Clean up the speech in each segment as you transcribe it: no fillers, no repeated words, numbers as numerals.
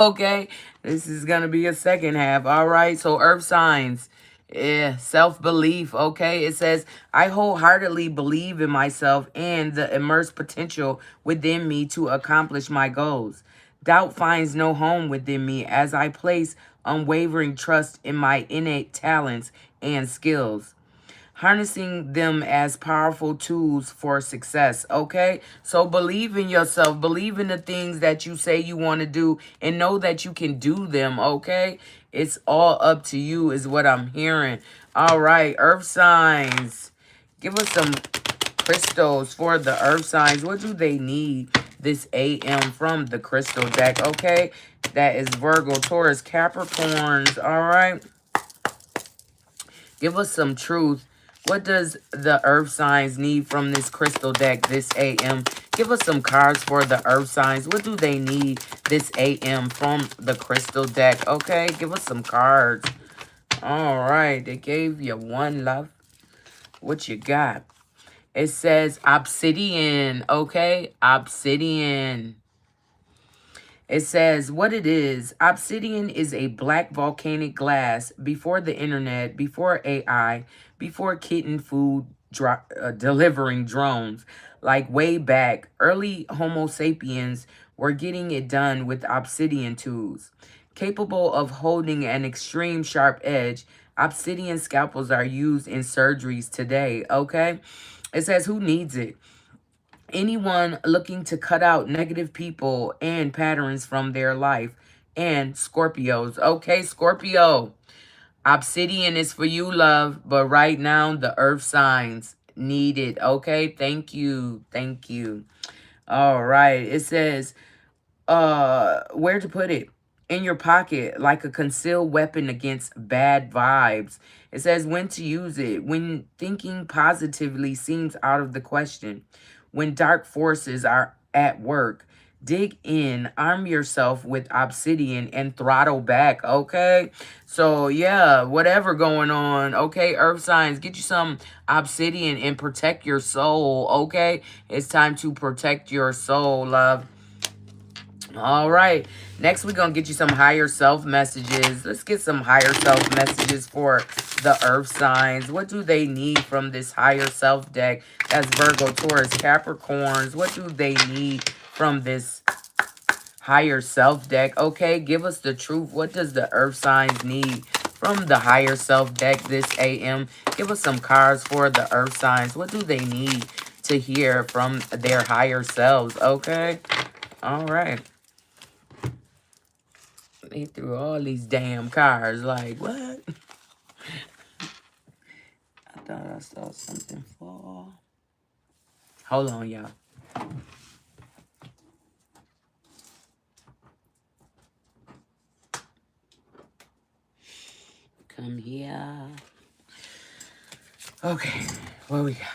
Okay, this is gonna be a second half. All right, so earth signs. Yeah, self-belief. Okay, it says, I wholeheartedly believe in myself and the immense potential within me to accomplish my goals. Doubt finds no home within me as I place unwavering trust in my innate talents and skills, harnessing them as powerful tools for success. Okay, so believe in yourself, believe in the things that you say you want to do, and know that you can do them. Okay, it's all up to you is what I'm hearing. All right, earth signs, give us some crystals for the earth signs. What do they need this AM from the crystal deck? Okay, that is Virgo, Taurus, Capricorns. All right, give us some truth. What does the earth signs need from this crystal deck this AM? Give us some cards for the earth signs. What do they need this AM from the crystal deck? Okay, give us some cards. All right, they gave you one, love. What you got? It says obsidian. Okay, obsidian. It says what it is. Obsidian is a black volcanic glass before the internet, before AI, before kitten food delivering drones. Like way back, early Homo sapiens were getting it done with obsidian tools. Capable of holding an extreme sharp edge, obsidian scalpels are used in surgeries today, okay? It says who needs it? Anyone looking to cut out negative people and patterns from their life, and Scorpios. Okay, Scorpio, obsidian is for you, love, but right now the earth signs need it. Okay, thank you. Thank you. All right, it says where to put it? In your pocket, like a concealed weapon against bad vibes. It says when to use it. When thinking positively seems out of the question. When dark forces are at work. Dig in, arm yourself with obsidian and throttle back, okay? So, yeah, whatever going on, okay? Earth signs, get you some obsidian and protect your soul, okay? It's time to protect your soul, love. All right. Next, we're going to get you some higher self messages. Let's get some higher self messages for the earth signs. What do they need from this higher self deck? That's Virgo, Taurus, Capricorns. What do they need from this higher self deck? Okay, give us the truth. What does the earth signs need from the higher self deck this AM? Give us some cards for the earth signs. What do they need to hear from their higher selves? Okay. All right. They threw all these damn cars. Like, what? I thought I saw something fall. Hold on, y'all. Come here. Okay, what we got?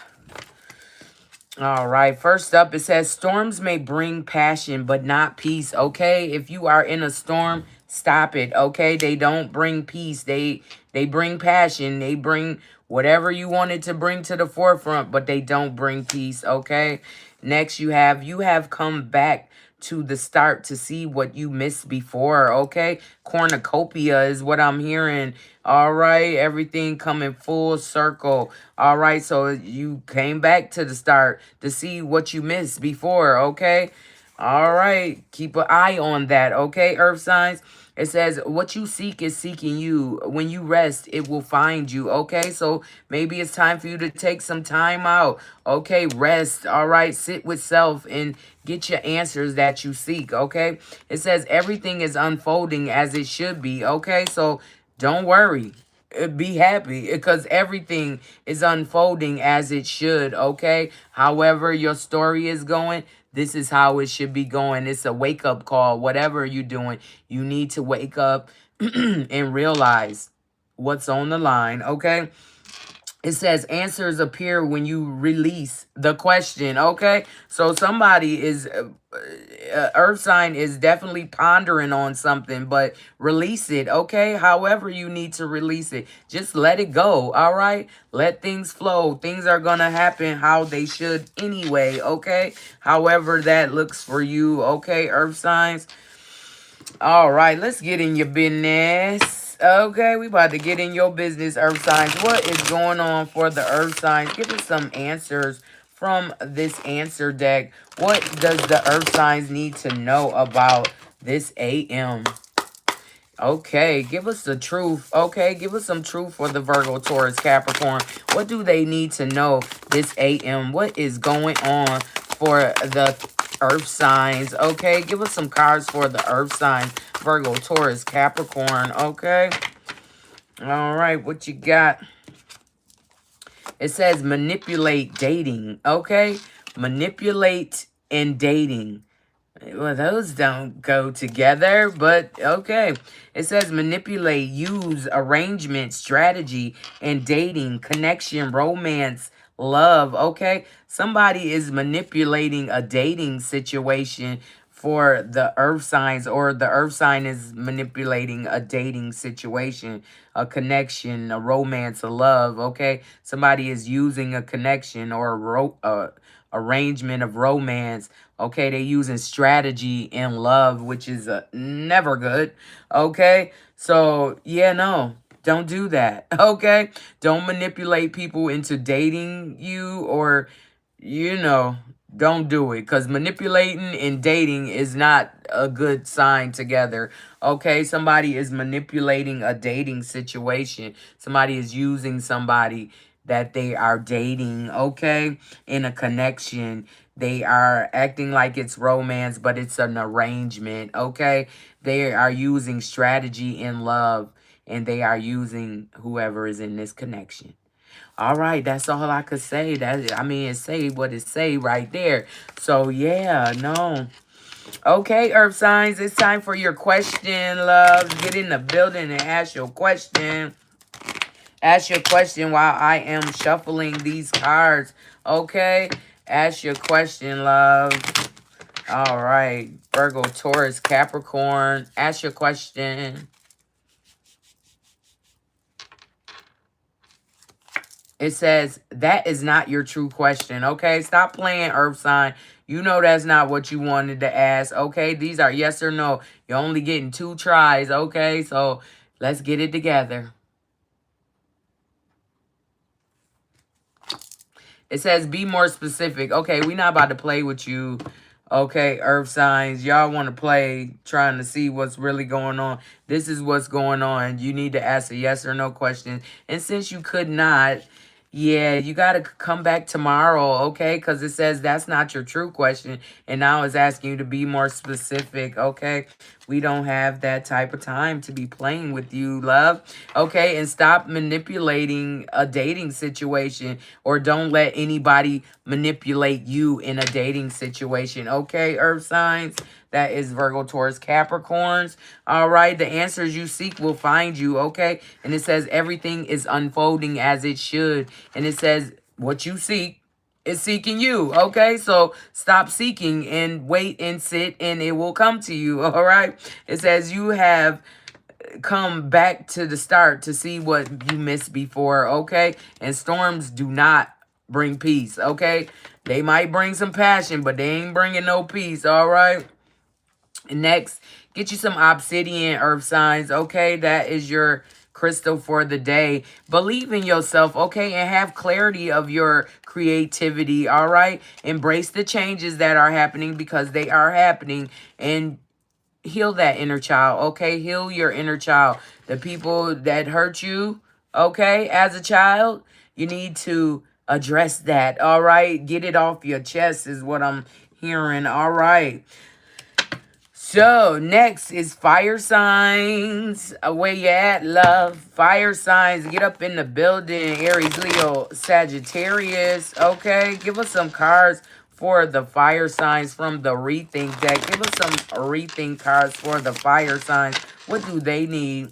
All right, first up, it says storms may bring passion, but not peace, okay? If you are in a storm, stop it, okay? They don't bring peace. They bring passion. They bring whatever you wanted to bring to the forefront, but they don't bring peace, okay? Next, you have come back to the start to see what you missed before, okay? Cornucopia is what I'm hearing. All right, everything coming full circle. All right, so you came back to the start to see what you missed before, okay? All right, keep an eye on that, okay, earth signs? It says, what you seek is seeking you. When you rest, it will find you, okay? So maybe it's time for you to take some time out, okay? Rest, all right? Sit with self and get your answers that you seek, okay? It says everything is unfolding as it should be, okay? So don't worry. Be happy because everything is unfolding as it should, okay? However your story is going, this is how it should be going. It's a wake-up call. Whatever you're doing, you need to wake up and realize what's on the line, okay? It says answers appear when you release the question, okay? So somebody is, earth sign is definitely pondering on something, but release it, okay? However you need to release it. Just let it go, all right? Let things flow. Things are going to happen how they should anyway, okay? However that looks for you, okay, earth signs? All right, let's get in your business. Okay, we about to get in your business, Earth signs. What is going on for the Earth signs? Give us some answers from this answer deck. What does the Earth signs need to know about this AM? Okay, give us the truth. Okay, give us some truth for the Virgo, Taurus, Capricorn. What do they need to know this AM? What is going on for the Earth signs? Okay, give us some cards for the Earth signs. Virgo, Taurus, Capricorn. Okay. All right, what you got? It says manipulate dating. Okay, manipulate and dating. Well, those don't go together, but okay. It says manipulate, use, arrangement, strategy, and dating, connection, romance, love. Okay. Somebody is manipulating a dating situation for the earth signs, or the earth sign is manipulating a dating situation, a connection, a romance, a love. Okay. Somebody is using a connection or arrangement of romance. Okay, they using strategy and love, which is never good. Okay, so yeah, no, don't do that. Okay, don't manipulate people into dating you, or you know, don't do it, because manipulating and dating is not a good sign together. Okay, somebody is manipulating a dating situation. Somebody is using somebody that they are dating, okay, in a connection. They are acting like it's romance, but it's an arrangement, okay? They are using strategy in love, and they are using whoever is in this connection. All right, that's all I could say. That, I mean, it say what it say right there. So yeah, no. Okay, Earth signs, it's time for your question, loves. Get in the building and ask your question. Ask your question while I am shuffling these cards. Okay, ask your question, love. All right, Virgo, Taurus, Capricorn. Ask your question. It says, that is not your true question, okay? Stop playing, Earth sign. You know that's not what you wanted to ask, okay? These are yes or no. You're only getting 2 tries, okay? So let's get it together. It says, be more specific. Okay, we're not about to play with you. Okay, Earth signs. Y'all want to play trying to see what's really going on. This is what's going on. You need to ask a yes or no question. And since you could not, yeah, you got to come back tomorrow, okay? Because it says that's not your true question. And now it's asking you to be more specific, okay? We don't have that type of time to be playing with you, love. Okay, and stop manipulating a dating situation, or don't let anybody manipulate you in a dating situation. Okay, Earth signs? That is Virgo, Taurus, Capricorns. All right, the answers you seek will find you, okay? And it says everything is unfolding as it should. And it says what you seek is seeking you, okay? So stop seeking and wait and sit, and it will come to you, all right? It says you have come back to the start to see what you missed before, okay? And storms do not bring peace, okay? They might bring some passion, but they ain't bringing no peace, all right? And next, get you some obsidian, Earth signs, okay? That is your crystal for the day. Believe in yourself, okay? And have clarity of your creativity, all right? Embrace the changes that are happening, because they are happening. And heal that inner child, okay? Heal your inner child. The people that hurt you, okay, as a child, you need to address that, all right? Get it off your chest is what I'm hearing, all right? So, next is fire signs. Where you at, love? Fire signs, get up in the building. Aries, Leo, Sagittarius. Okay, give us some cards for the fire signs from the Rethink deck. Give us some Rethink cards for the fire signs. What do they need?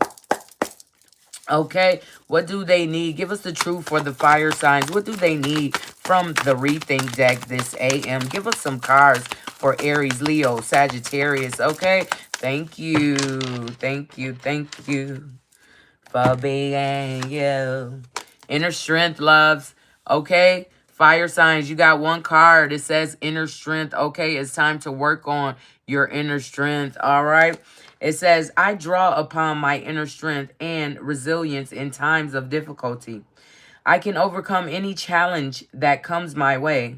Okay, what do they need? Give us the truth for the fire signs. What do they need from the Rethink deck this AM? Give us some cards for Aries, Leo, Sagittarius. Okay, thank you. Thank you. Thank you for being you. Inner strength, loves. Okay, fire signs, you got one card. It says inner strength. Okay, it's time to work on your inner strength. All right. It says, I draw upon my inner strength and resilience in times of difficulty. I can overcome any challenge that comes my way.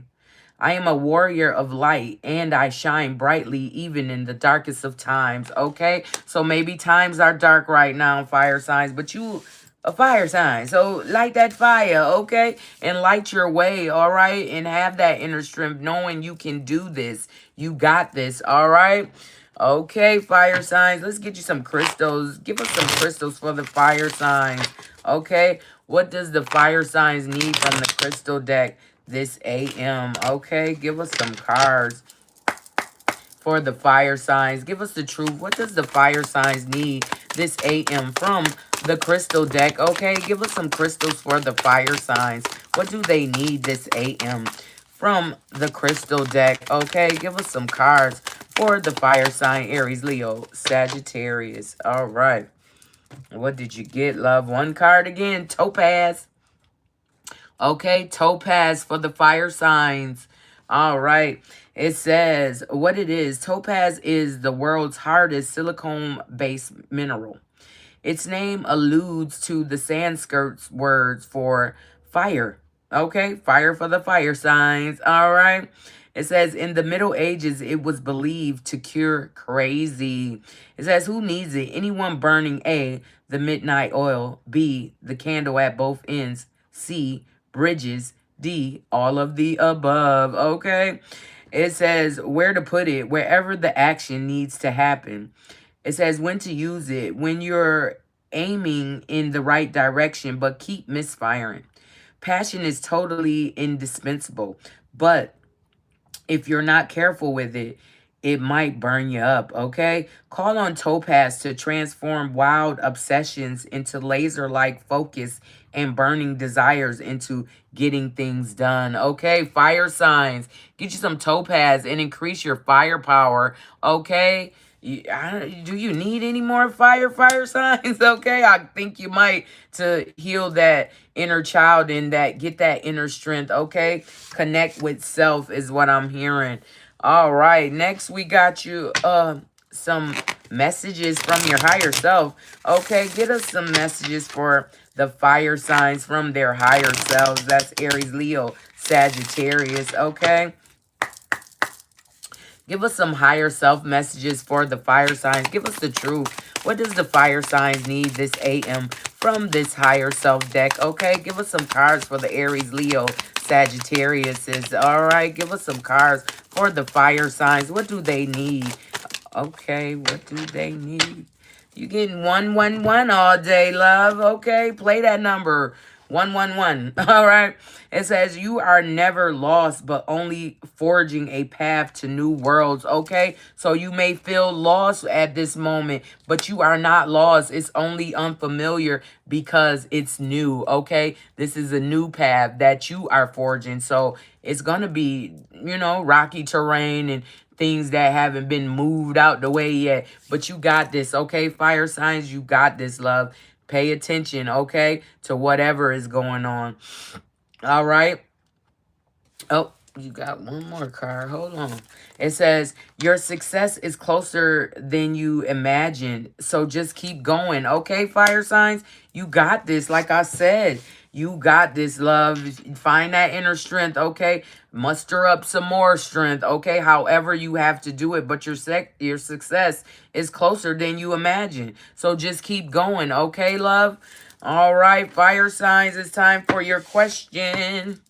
I am a warrior of light and I shine brightly even in the darkest of times. Okay? So maybe times are dark right now, fire signs, but you a fire sign. So light that fire, okay? And light your way, all right? And have that inner strength knowing you can do this. You got this, all right? Okay, fire signs. Let's get you some crystals. Give us some crystals for the fire signs. Okay? What does the fire signs need from the crystal deck this AM? Okay, give us some cards for the fire signs. Give us the truth. What does the fire signs need this AM from the crystal deck? Okay, give us some crystals for the fire signs. What do they need this AM from the crystal deck? Okay, give us some cards for the fire sign, Aries, Leo, Sagittarius. All right. What did you get, love? One card again, Topaz. Okay, Topaz for the fire signs. All right. It says what it is. Topaz is the world's hardest silicone-based mineral. Its name alludes to the Sanskrit words for fire. Okay, fire for the fire signs. All right. It says in the Middle Ages, it was believed to cure crazy. It says who needs it? Anyone burning A, the midnight oil, B, the candle at both ends, C, bridges, D, all of the above. Okay. It says where to put it, wherever the action needs to happen. It says when to use it, when you're aiming in the right direction, but keep misfiring. Passion is totally indispensable, but if you're not careful with it, it might burn you up, okay? Call on Topaz to transform wild obsessions into laser-like focus and burning desires into getting things done, okay? Fire signs, get you some Topaz and increase your firepower, okay? Do you need any more fire signs? Okay, I think you might to heal that inner child and that get that inner strength. Okay, connect with self is what I'm hearing. All right, next we got you some messages from your higher self. Okay, get us some messages for the fire signs from their higher selves. That's Aries, Leo, Sagittarius. Okay. Give us some higher self messages for the fire signs. Give us the truth. What does the fire signs need this AM from this higher self deck? Okay, give us some cards for the Aries, Leo, Sagittarius. All right, give us some cards for the fire signs. What do they need? Okay, what do they need? You getting 111 all day, love. Okay, play that number. 111. All right. It says you are never lost, but only forging a path to new worlds. Okay. So you may feel lost at this moment, but you are not lost. It's only unfamiliar because it's new. Okay. This is a new path that you are forging. So it's going to be, you know, rocky terrain and things that haven't been moved out the way yet. But you got this. Okay. Fire signs, you got this, love. Pay attention, okay, to whatever is going on. All right. Oh, you got one more card. Hold on. It says, your success is closer than you imagined. So just keep going. Okay, fire signs? You got this. Like I said, you got this, love. Find that inner strength, okay? Muster up some more strength, okay? However you have to do it. But your success is closer than you imagine. So just keep going, okay, love? All right, fire signs, it's time for your question.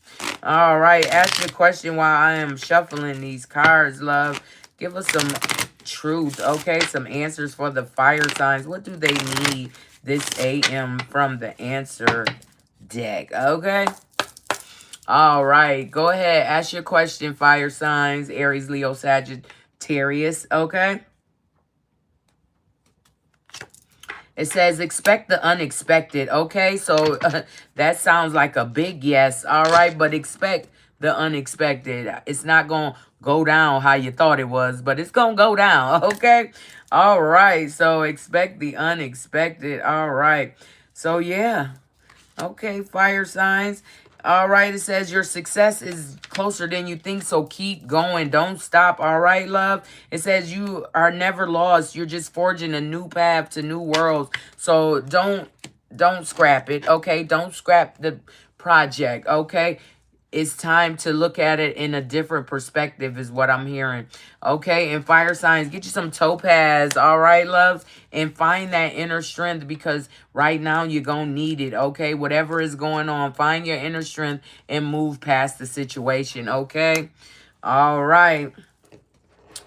All right, ask the question while I am shuffling these cards, love. Give us some truth, okay? Some answers for the fire signs. What do they need this AM from the answer deck, okay? All right, go ahead. Ask your question, fire signs, Aries, Leo, Sagittarius, okay? It says, expect the unexpected, okay? So that sounds like a big yes, all right? But expect the unexpected. It's not going to go down how you thought it was, but it's going to go down, okay? All right, so expect the unexpected, all right. So, yeah, okay, fire signs. All right, it says your success is closer than you think, so keep going. Don't stop. All right, love. It says you are never lost. You're just forging a new path to new worlds. So don't scrap it, okay? Don't scrap the project, okay? It's time to look at it in a different perspective is what I'm hearing. Okay, and fire signs, get you some topaz, all right, loves? And find that inner strength because right now you're going to need it, okay? Whatever is going on, find your inner strength and move past the situation, okay? All right.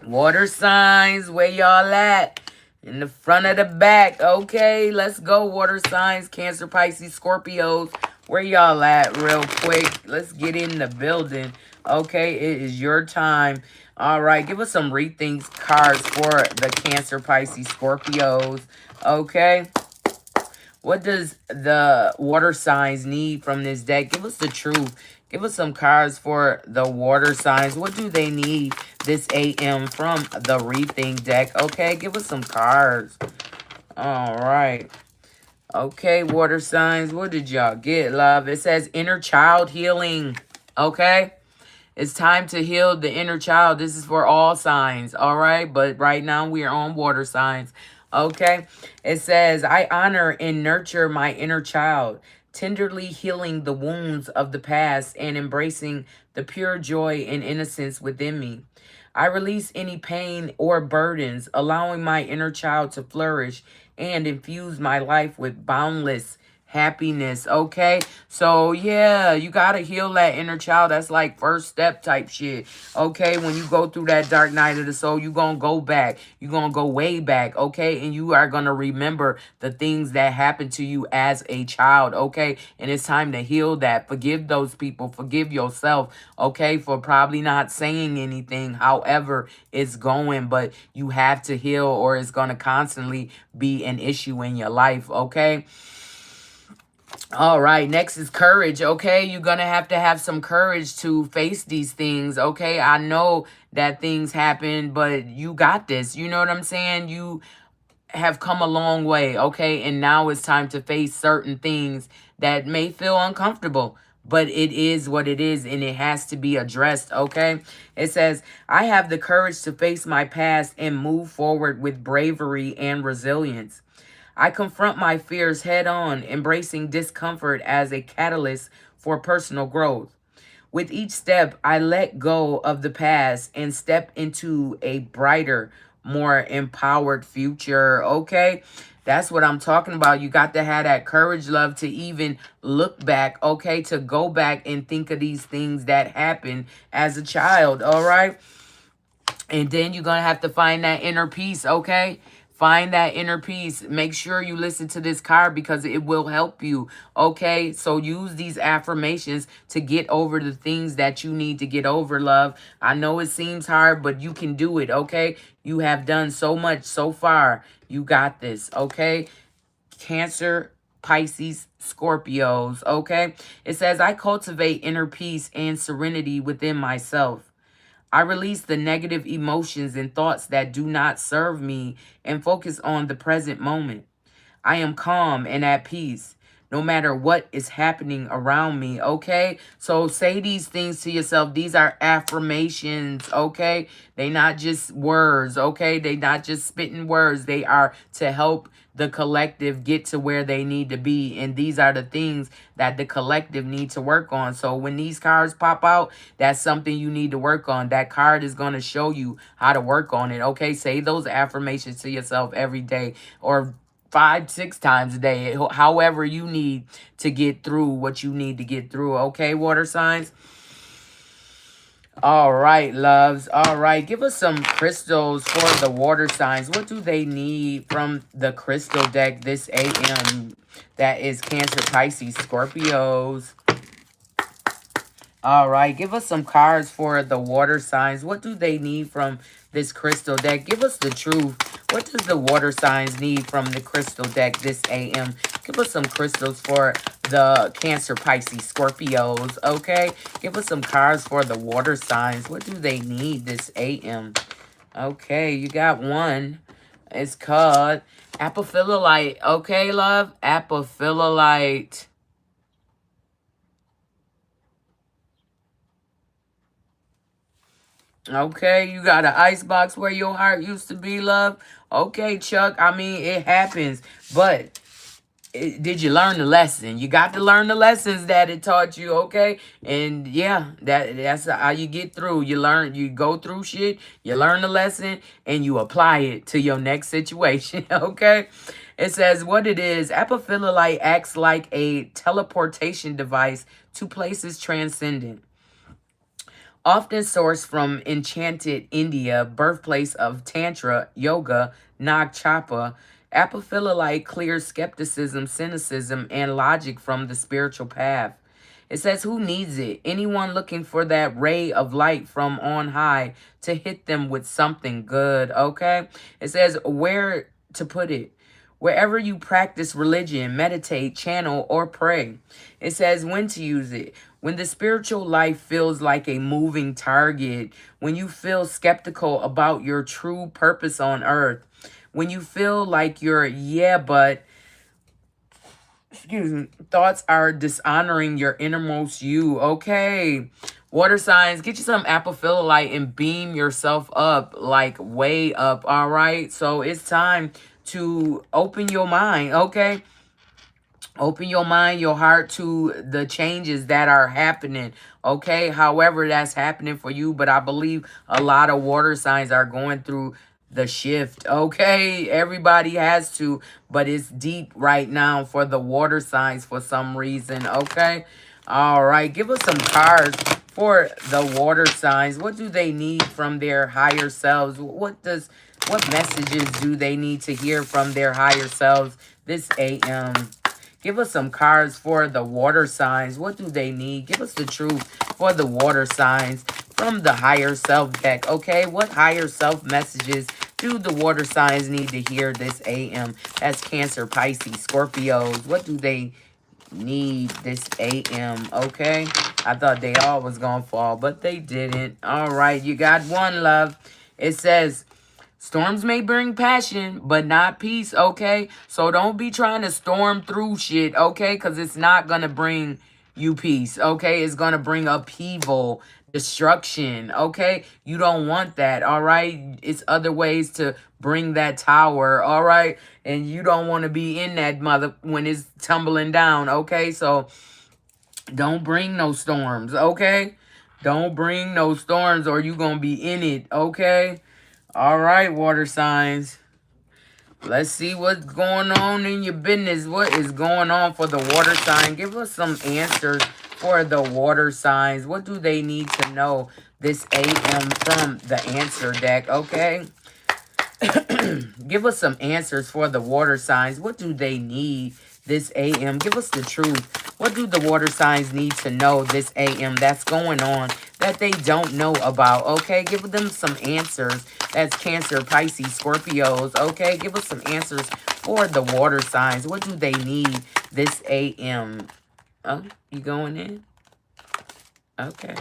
Water signs, where y'all at? In the front of the back. Okay, let's go. Water signs, Cancer, Pisces, Scorpios. Where y'all at real quick? Let's get in the building. Okay, it is your time. All right, give us some rethinks cards for the Cancer, Pisces, Scorpios. Okay. What does the water signs need from this deck? Give us the truth. Give us some cards for the water signs. What do they need this AM from the rethink deck? Okay, give us some cards. All right. Okay, water signs. What did y'all get, love? It says inner child healing. Okay. It's time to heal the inner child. This is for all signs, all right? But right now we are on water signs, okay? It says, I honor and nurture my inner child, tenderly healing the wounds of the past and embracing the pure joy and innocence within me. I release any pain or burdens, allowing my inner child to flourish and infuse my life with boundless happiness, okay? So yeah, you gotta heal that inner child. That's like first step type shit, okay? When you go through that dark night of the soul, you gonna go back. You gonna go way back, okay? And you are gonna remember the things that happened to you as a child, okay? And it's time to heal that. Forgive those people. Forgive yourself, okay? For probably not saying anything, however it's going, but you have to heal or it's gonna constantly be an issue in your life, okay? All right, next is courage, okay? You're going to have some courage to face these things, okay? I know that things happen, but you got this. You know what I'm saying? You have come a long way, okay? And now it's time to face certain things that may feel uncomfortable, but it is what it is and it has to be addressed, okay? It says, I have the courage to face my past and move forward with bravery and resilience. I confront my fears head on, embracing discomfort as a catalyst for personal growth. With each step, I let go of the past and step into a brighter, more empowered future. Okay? That's what I'm talking about. You got to have that courage, love, to even look back, okay? To go back and think of these things that happened as a child, all right? And then you're going to have to find that inner peace, okay? Find that inner peace. Make sure you listen to this card because it will help you, okay? So use these affirmations to get over the things that you need to get over, love. I know it seems hard, but you can do it, okay? You have done so much so far. You got this, okay? Cancer, Pisces, Scorpios, okay? It says, I cultivate inner peace and serenity within myself. I release the negative emotions and thoughts that do not serve me and focus on the present moment. I am calm and at peace no matter what is happening around me, okay? So say these things to yourself. These are affirmations, okay? They not just words, okay? They not just spitting words. They are to help the collective get to where they need to be. And these are the things that the collective need to work on. So when these cards pop out, that's something you need to work on. That card is going to show you how to work on it, okay? Say those affirmations to yourself every day or 5, 6 times a day, however you need to get through what you need to get through. Okay, water signs? All right, loves. All right, give us some crystals for the water signs. What do they need from the crystal deck this AM? That is Cancer, Pisces, Scorpios. All right, give us some cards for the water signs. What do they need from this crystal deck? Give us the truth. What does the water signs need from the crystal deck this AM? Give us some crystals for the Cancer, Pisces, Scorpios, okay? Give us some cards for the water signs. What do they need this AM? Okay, you got one. It's called Apophyllite. Okay, love? Apophyllite. Okay, you got an ice box where your heart used to be, love. Okay, Chuck. I mean, it happens, but did you learn the lesson? You got to learn the lessons that it taught you, okay? And yeah, that's how you get through. You learn, you go through shit, you learn the lesson, and you apply it to your next situation, okay? It says what it is. Apophyllite acts like a teleportation device to places transcendent. Often sourced from enchanted India, birthplace of Tantra, Yoga, Nag Chapa, Apophyllite clears skepticism, cynicism, and logic from the spiritual path. It says, who needs it? Anyone looking for that ray of light from on high to hit them with something good, okay? It says, where to put it? Wherever you practice religion, meditate, channel, or pray. It says when to use it. When the spiritual life feels like a moving target, when you feel skeptical about your true purpose on earth, when you feel like your yeah, but excuse me, thoughts are dishonoring your innermost you. Okay. Water signs, get you some apophyllite and beam yourself up, like way up. All right. So it's time to open your mind. Okay. Open your mind, your heart to the changes that are happening. Okay. However, that's happening for you. But I believe a lot of water signs are going through the shift. Okay. Everybody has to, but it's deep right now for the water signs for some reason. Okay. All right. Give us some cards for the water signs. What do they need from their higher selves? What messages do they need to hear from their higher selves this AM? Give us some cards for the water signs. What do they need? Give us the truth for the water signs from the higher self deck. Okay, what higher self messages do the water signs need to hear this AM? That's Cancer, Pisces, Scorpios. What do they need this AM? Okay, I thought they all was gonna fall, but they didn't. All right, you got one, love. It says, storms may bring passion, but not peace, okay? So don't be trying to storm through shit, okay? Because it's not going to bring you peace, okay? It's going to bring upheaval, destruction, okay? You don't want that, all right? It's other ways to bring that tower, all right? And you don't want to be in that mother when it's tumbling down, okay? So don't bring no storms, okay? Don't bring no storms or you going to be in it, okay? All right, water signs. Let's see what's going on in your business. What is going on for the water sign? Give us some answers for the water signs. What do they need to know this AM from the answer deck? Okay. Give us some answers for the water signs. What do they need this AM? Give us the truth. What do the water signs need to know this AM that's going on that they don't know about? Okay, give them some answers. That's Cancer, Pisces, Scorpios. Okay, give us some answers for the water signs. What do they need this AM? Oh, you going in? Okay.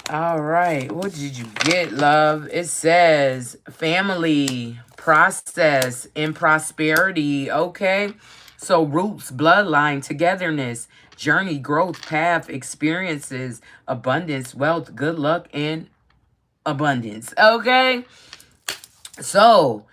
All right. What did you get, love? It says family, process, and prosperity. Okay. So roots, bloodline, togetherness, journey, growth, path, experiences, abundance, wealth, good luck, and abundance. Okay. So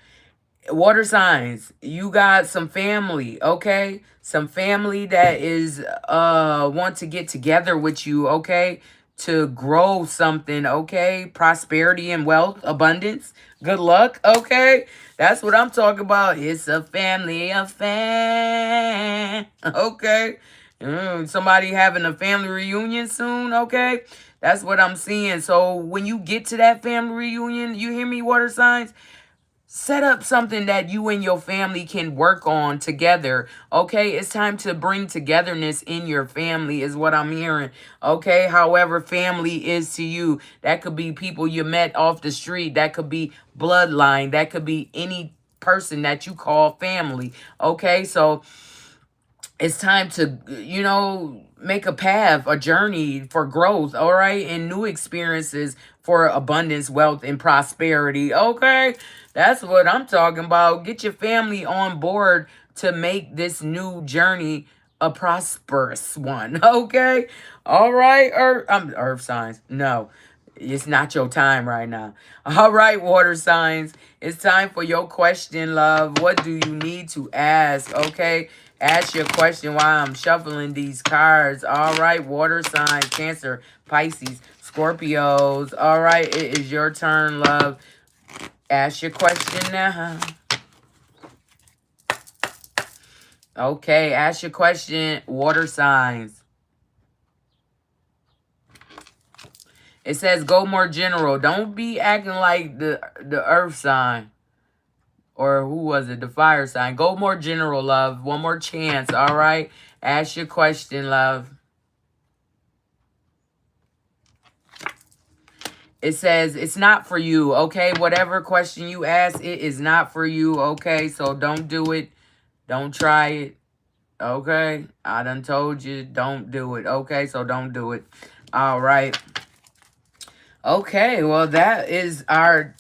water signs, you got some family, okay? Some family that is want to get together with you, okay? To grow something, okay? Prosperity and wealth, abundance, good luck, okay? That's what I'm talking about. It's a family affair, okay? Somebody having a family reunion soon, okay? That's what I'm seeing. So when you get to that family reunion, you hear me, water signs? Set up something that you and your family can work on together. Okay, it's time to bring togetherness in your family is what I'm hearing. Okay, however family is to you, that could be people you met off the street, that could be bloodline, that could be any person that you call family. Okay, so it's time to, make a path, a journey for growth, all right, and new experiences for abundance, wealth, and prosperity. Okay, that's what I'm talking about. Get your family on board to make this new journey a prosperous one. Okay, all right, earth signs. No, It's not your time right now. All right, water signs. It's time for your question, love. What do you need to ask? Okay. Ask your question while I'm shuffling these cards. All right, water sign, Cancer, Pisces, Scorpios. All right, it is your turn, love. Ask your question now. Okay, ask your question, water signs. It says go more general. Don't be acting like the earth sign. Or who was it? The fire sign. Go more general, love. One more chance, all right? Ask your question, love. It says it's not for you, okay? Whatever question you ask, it is not for you, okay? So don't do it. Don't try it, okay? I done told you, don't do it, okay? So don't do it. All right. Okay, well, that is our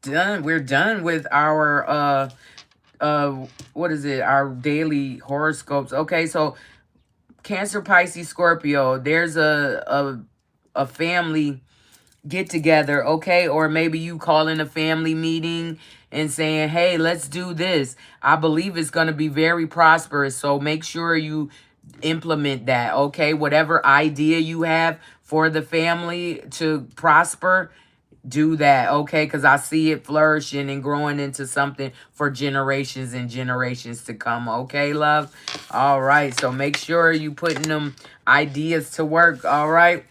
done. We're done with our what is it, our daily horoscopes. Okay, so Cancer, Pisces, Scorpio, there's a family get together, okay? Or maybe you calling a family meeting and saying, hey, let's do this. I believe it's going to be very prosperous, so make sure you implement that, okay? Whatever idea you have for the family to prosper, do that, okay? Because I see it flourishing and growing into something for generations and generations to come, okay, love? All right, so make sure you putting them ideas to work, all right?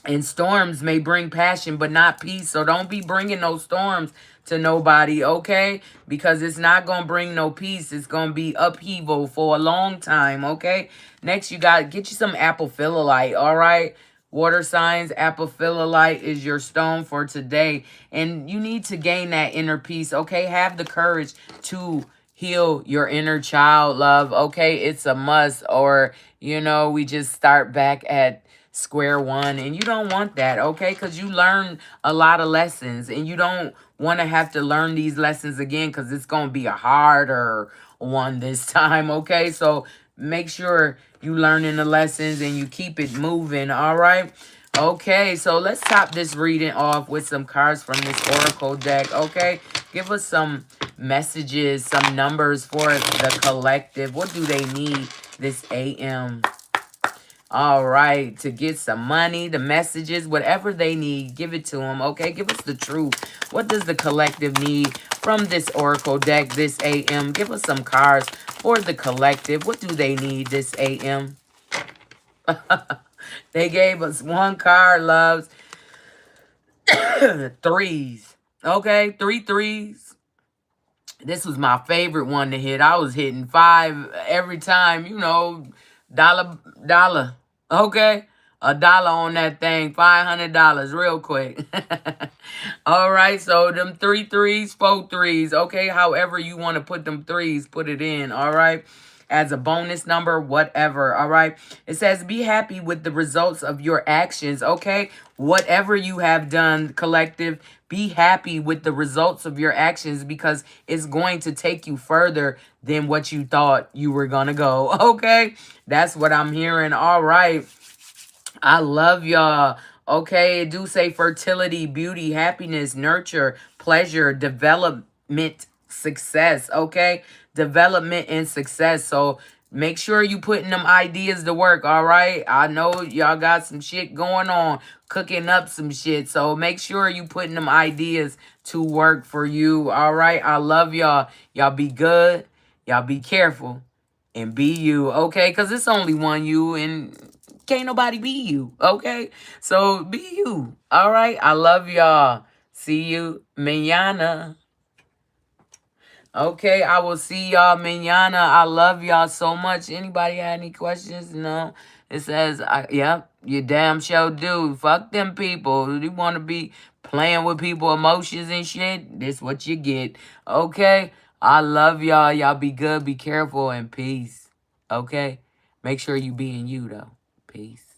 And storms may bring passion, but not peace. So don't be bringing those storms to nobody, okay? Because it's not going to bring no peace. It's going to be upheaval for a long time, okay? Next, you got get you some apple phyllolite, all right? Water signs, apple phyllolite is your stone for today. And you need to gain that inner peace, okay? Have the courage to heal your inner child, love, okay? It's a must. Or, you know, we just start back at square one, and you don't want that, okay? Because you learn a lot of lessons, and you don't want to have to learn these lessons again, because it's going to be a harder one this time, okay? So make sure you learning the lessons and you keep it moving, all right? Okay, so let's top this reading off with some cards from this oracle deck, okay? Give us some messages, some numbers for the collective. What do they need this AM? All right, to get some money, the messages, whatever they need, give it to them, okay? Give us the truth. What does the collective need from this oracle deck this AM? Give us some cards for the collective. What do they need this AM? They gave us one card, loves. Threes. Okay, three threes. This was my favorite one to hit. I was hitting 5 every time, you know, dollar. Okay? $1 on that thing, $500 real quick. All right, so them 3 threes, 4 threes. Okay, however you want to put them threes, put it in. All right, as a bonus number, whatever. All right, it says be happy with the results of your actions. Okay, whatever you have done, collective, be happy with the results of your actions, because it's going to take you further than what you thought you were gonna go. Okay, that's what I'm hearing. All right, I love y'all. Okay, it do say fertility, beauty, happiness, nurture, pleasure, development, success. Okay, development and success. So make sure you putting them ideas to work. All right, I know y'all got some shit going on, cooking up some shit. So make sure you putting them ideas to work for you. All right, I love y'all. Y'all be good. Y'all be careful. And be you, okay? Because it's only one you, and can't nobody be you, okay? So be you, all right? I love y'all. See you mañana. Okay, I will see y'all mañana. I love y'all so much. Anybody had any questions? No? It says, yep, you damn sure do. Fuck them people. You want to be playing with people emotions and shit? This what you get. Okay? I love y'all. Y'all be good, be careful, and peace. Okay? Make sure you being you, though. Peace.